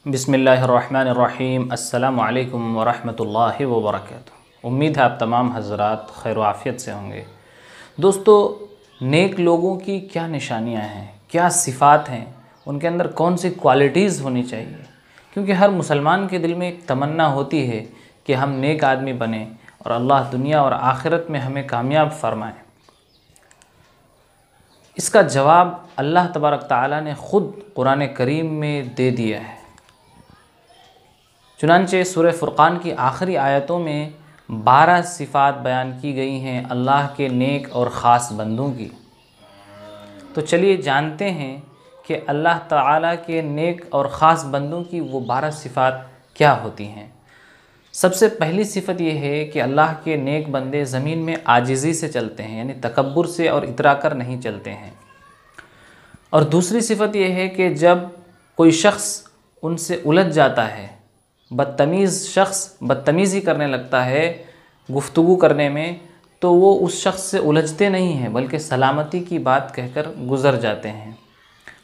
बिस्मिल्लाहिर्रहमानिर्रहीम। अस्सलामु अलैकुम वरहमतुल्लाहि वबरकातुहू। उम्मीद है आप तमाम हज़रात खैर आफ़ियत से होंगे। दोस्तों, नेक लोगों की क्या निशानियां हैं, क्या सिफ़ात हैं, उनके अंदर कौन सी क्वालिटीज़ होनी चाहिए? क्योंकि हर मुसलमान के दिल में एक तमन्ना होती है कि हम नेक आदमी बने और अल्लाह दुनिया और आखिरत में हमें कामयाब फरमाए। इसका जवाब अल्लाह तबारक ताला ने ख़ुद कुरान करीम में दे दिया है। चुनांचे सूरह फ़ुरक़ान की आखिरी आयतों में 12 सिफ़ात बयान की गई हैं अल्लाह के नेक और ख़ास बंदों की। तो चलिए जानते हैं कि अल्लाह ताला के नेक और ख़ास बंदों की वो 12 सिफ़ात क्या होती हैं। सबसे पहली सिफ़त ये है कि अल्लाह के नेक बंदे ज़मीन में आजिज़ी से चलते हैं, यानी तकब्बुर से और इतरा कर नहीं चलते हैं। और दूसरी सिफ़त ये है कि जब कोई शख्स उनसे उलझ जाता है, बदतमीज़ शख्स बदतमीज़ी करने लगता है गुफ्तगू करने में, तो वो उस शख्स से उलझते नहीं हैं बल्कि सलामती की बात कहकर गुज़र जाते हैं।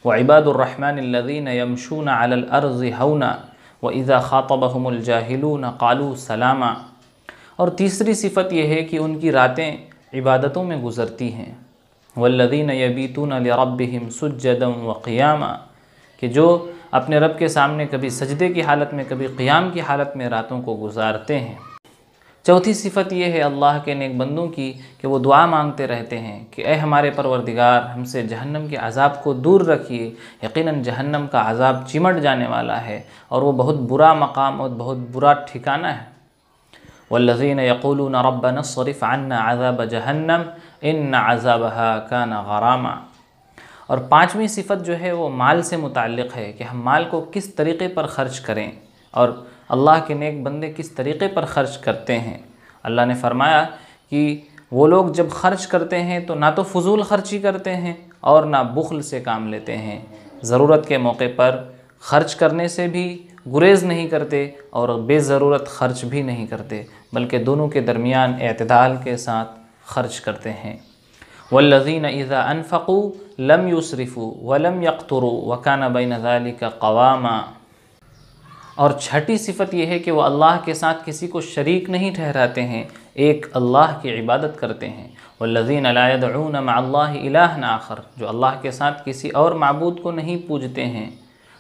व इबादुर्रहमानिल्लज़ीना यमशूना अलल अर्ज़ि हौना व इज़ा ख़ातबहुमुल जाहिलूना क़ालू सलामा। और तीसरी सिफ़त यह है कि उनकी रातें इबादतों में गुज़रती हैं। वल्लज़ीना यबीतूना लिरब्बिहिम सुज्जदन व क़ियामा, कि जो अपने रब के सामने कभी सजदे की हालत में कभी क़ियाम की हालत में रातों को गुजारते हैं। चौथी सिफ़त यह है अल्लाह के नेक बंदों की कि वो दुआ मांगते रहते हैं कि ए हमारे परवरदिगार, हमसे जहन्नम के अज़ाब को दूर रखिए। यकीनन जहन्नम का अज़ाब चिमट जाने वाला है और वो बहुत बुरा मकाम और बहुत बुरा ठिकाना है। वल्लज़ीना यक़ूलूना रब्बना स्रिफ़ अन्ना अज़ाब जहन्नम इन्न अज़ाबहा काना गरामा। और पाँचवीं सिफ़त जो है वो माल से मुताल्लिक़ है कि हम माल को किस तरीक़े पर ख़र्च करें और अल्लाह के नेक बंदे किस तरीक़े पर ख़र्च करते हैं। अल्लाह ने फ़रमाया कि वो लोग जब ख़र्च करते हैं तो ना तो फ़ुज़ूल ख़र्ची करते हैं और ना बुख़्ल से काम लेते हैं। ज़रूरत के मौके पर ख़र्च करने से भी गुरेज़ नहीं करते और बेज़रूरत ख़र्च भी नहीं करते, बल्कि दोनों के दरमियान एतदाल के साथ ख़र्च करते हैं। वल्लज़ीना इज़ा अनफ़क़ू लम युसरिफ़ू वलम यक़्तुरू वकाना बैन ज़ालिका क़वामा। और छठी सिफ़त यह है कि वह अल्लाह के साथ किसी को शरीक नहीं ठहराते हैं, एक अल्लाह की इबादत करते हैं। वल्लज़ीना ला यदऊना मअल्लाहि इलाहन आखर, जो अल्लाह के साथ किसी और माबूद को नहीं पूजते हैं।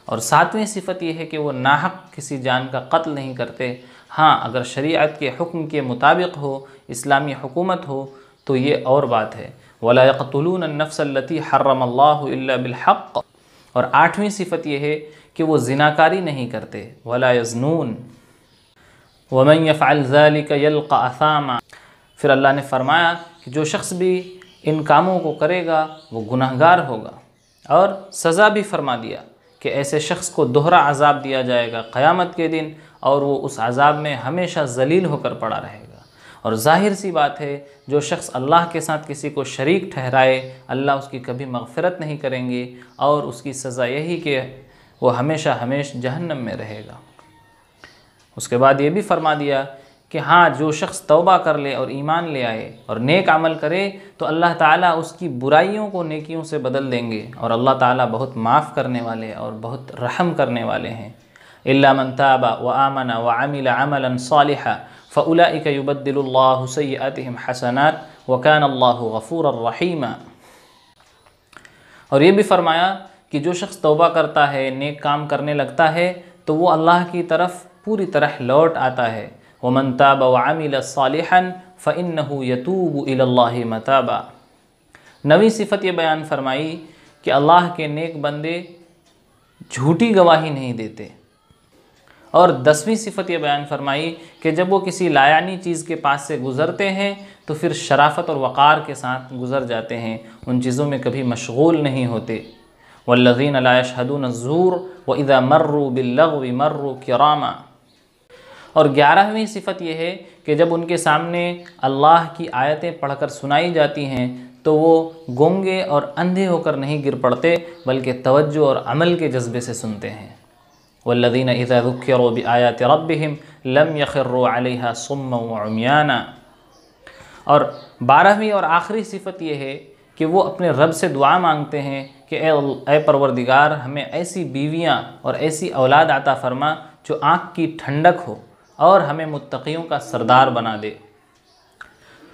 और सातवीं सिफ़त यह है कि वो नाहक किसी जान का कत्ल नहीं करते। हाँ, अगर शरीयत के हुक्म के मुताबिक हो, इस्लामी हुकूमत हो तो ये और बात है। वला यक़्तुलून अन्नफ़्स अल्लती हर्रमल्लाहु इल्ला बिलहक़। और आठवीं सिफ़त यह है कि वो ज़िनाकारी नहीं करते। वला यज़नून वमन यफ़अल ज़ालिका यल्क़ा असामा। फिर अल्लाह ने फ़रमाया कि जो शख्स भी इन कामों को करेगा वो गुनहगार होगा। और सज़ा भी फ़रमा दिया कि ऐसे शख्स को दोहरा अज़ाब दिया जाएगा क़यामत के दिन और वो उस अज़ाब में हमेशा ज़लील होकर पड़ा रहेगा। और ज़ाहिर सी बात है, जो शख्स अल्लाह के साथ किसी को शरीक ठहराए, अल्लाह उसकी कभी मग़फ़िरत नहीं करेंगे और उसकी सज़ा यही कि वो हमेशा हमेशा जहन्नम में रहेगा। उसके बाद ये भी फ़रमा दिया कि हाँ, जो शख्स तौबा कर ले और ईमान ले आए और नेक अमल करे तो अल्लाह ताला उसकी बुराइयों को नेकियों से बदल देंगे और अल्लाह ताला बहुत माफ़ करने वाले और बहुत रहम करने वाले हैं। इल्ला मन ताबा व आमना व अमिला अमलन सालिहा फ़उलाइका युबद्दिलुल्लाहु सय्यिआतिहिम हसनात व काना अल्लाहु गफ़ूरर रहीमा। और ये भी फ़रमाया कि जो शख्स तौबा करता है, नेक काम करने लगता है, तो वो अल्लाह की तरफ पूरी तरह लौट आता है। वमन ताबा व अमिला सालिहन फ़इन्नहु यतूबु इलल्लाहि मताबा। नवी सिफ़त ये बयान फरमाई कि अल्लाह के नेक बंदे झूठी गवाही नहीं देते। और 10वीं सिफ़त ये बयान फरमाई कि जब वो किसी लायानी चीज़ के पास से गुज़रते हैं तो फिर शराफ़त और वक़ार के साथ गुज़र जाते हैं, उन चीज़ों में कभी मशगूल नहीं होते। वल्लज़ीना ला यशहदून अज़्ज़ूर व इज़ा मर्रू बिल्लग़्वी मर्रू किरामा। और 11वीं सिफ़त यह है कि जब उनके सामने अल्लाह की आयतें पढ़कर सुनाई जाती हैं तो वो गूंगे और अंधे होकर नहीं गिर पड़ते, बल्कि तवज्जो और अमल के जज्बे से सुनते हैं। वल्लज़ीना इज़ा ज़ुक्किरू बिआयाति रब्बिहिम लम यख़िर्रू अलैहा सुम्मन व उम्याना। और 12वीं और आखिरी सिफ़त यह है कि वो अपने रब से दुआ मांगते हैं कि ए परवरदिगार, हमें ऐसी बीवियां और ऐसी औलाद अता फरमा जो आँख की ठंडक हो और हमें मुत्तक़ियों का सरदार बना दे।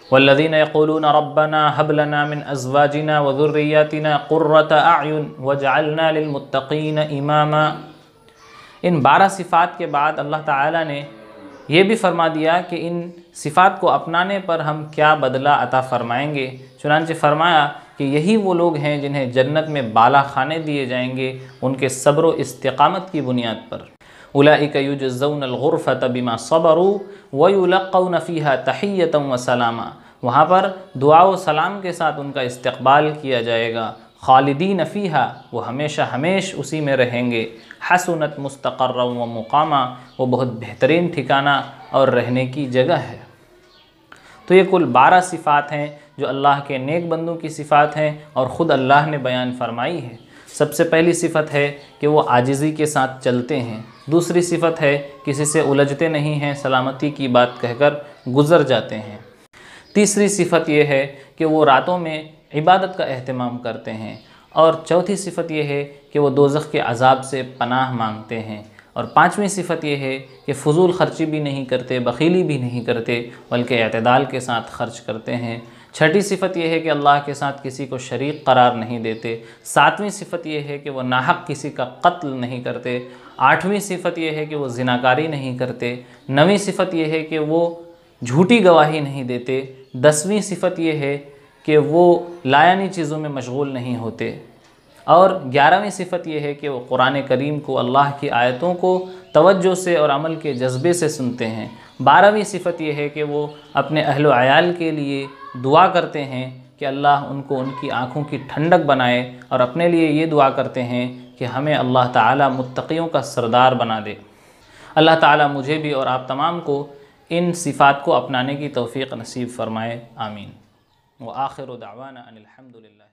वल्लज़ीन यक़ूलून रब्बना हब लना मिन अज़वाजिना व ज़ुर्रिय्यातिना क़ुर्रत अयुन वजअलना लिलमुत्तक़ीन इमामा। इन 12 सिफ़ात के बाद अल्लाह ताला ने ये भी फरमा दिया कि इन सिफ़ात को अपनाने पर हम क्या बदला अता फ़रमाएँगे। चुनांचे फ़रमाया कि यही वो लोग हैं जिन्हें जन्नत में बाला खाने दिए जाएंगे उनके सब्र व इस्तिक़ामत की बुनियाद पर। उलाइका युजज़ौनल गुरफ़त बिमा सबरू व युलक़्क़ौन फ़ीहा तहिय्यतन व सलामा। वहाँ पर दुआ व सलाम के साथ उनका इस्तक़बाल किया जाएगा। खालिदीन फ़ीहा, वो हमेशा हमेश उसी में रहेंगे। हसनत मुस्तक़र्रन व मुक़ामा, वो बहुत बेहतरीन ठिकाना और रहने की जगह है। तो ये कुल 12 सिफ़ात हैं जो अल्लाह के नेक बंदों की सिफ़ात हैं और ख़ुद अल्लाह ने बयान फरमाई है। सबसे पहली सिफ़त है कि वो आजिज़ी के साथ चलते हैं। दूसरी सिफ़त है किसी से उलझते नहीं हैं, सलामती की बात कहकर गुज़र जाते हैं। तीसरी सिफ़त ये है कि वो रातों में इबादत का एहतमाम करते हैं। और चौथी सिफ़त ये है कि वो दोज़ख के अज़ाब से पनाह मांगते हैं। और पाँचवीं सिफ़त ये है कि फ़ुज़ूल ख़र्ची भी नहीं करते, बख़ीली भी नहीं करते, बल्कि एतदाल के साथ ख़र्च करते हैं। छठी सिफ़त यह है कि अल्लाह के साथ किसी को शरीक करार नहीं देते। सातवीं सिफ़त यह है कि वो नाहक किसी का कत्ल नहीं करते। आठवीं सिफ़त यह है कि वो ज़िनाकारी नहीं करते। नवीं सिफ़त यह है कि वो झूठी गवाही नहीं देते। 10वीं सिफ़त यह है कि वो लायानी चीज़ों में मशगूल नहीं होते। और 11वीं सिफ़त यह है कि वो कुरान करीम को, अल्लाह की आयतों को तवज्जो से और अमल के जज्बे से सुनते हैं। 12वीं सिफ़त यह है कि वो अपने अहलो अयाल के लिए दुआ करते हैं कि अल्लाह उनको उनकी आँखों की ठंडक बनाए, और अपने लिए ये दुआ करते हैं कि हमें अल्लाह ताला मुत्तक़ियों का सरदार बना दे। अल्लाह ताला मुझे भी और आप तमाम को इन सिफ़ात को अपनाने की तौफ़ीक़ नसीब फ़रमाए। आमीन। व आखिरु दावाना अनिल हम्दुलिल्लाह।